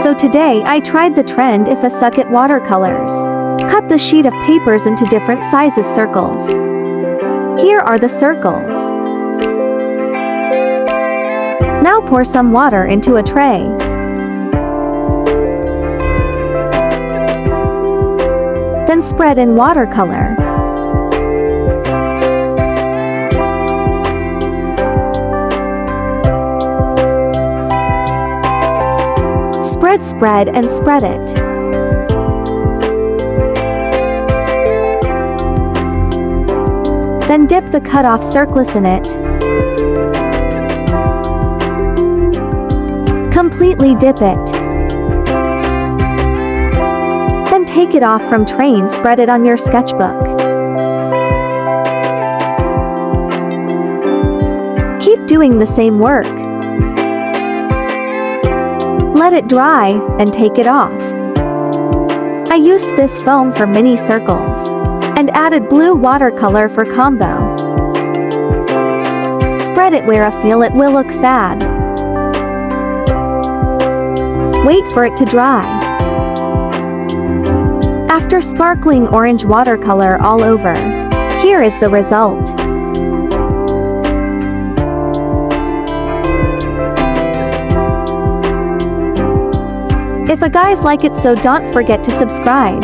So today I tried the trend if a suck at watercolors. Cut the sheet of papers into different sizes circles. Here are the circles. Now pour some water into a tray. Then spread in watercolor. Spread and spread it. Then dip the cut-off circles in it. Completely dip it. Then take it off from tray and spread it on your sketchbook. Keep doing the same work. Let it dry, and take it off. I used this foam for mini circles, and added blue watercolor for combo. Spread it where I feel it will look fab. Wait for it to dry. After sparkling orange watercolor all over, here is the result. If you guys like it, so don't forget to subscribe.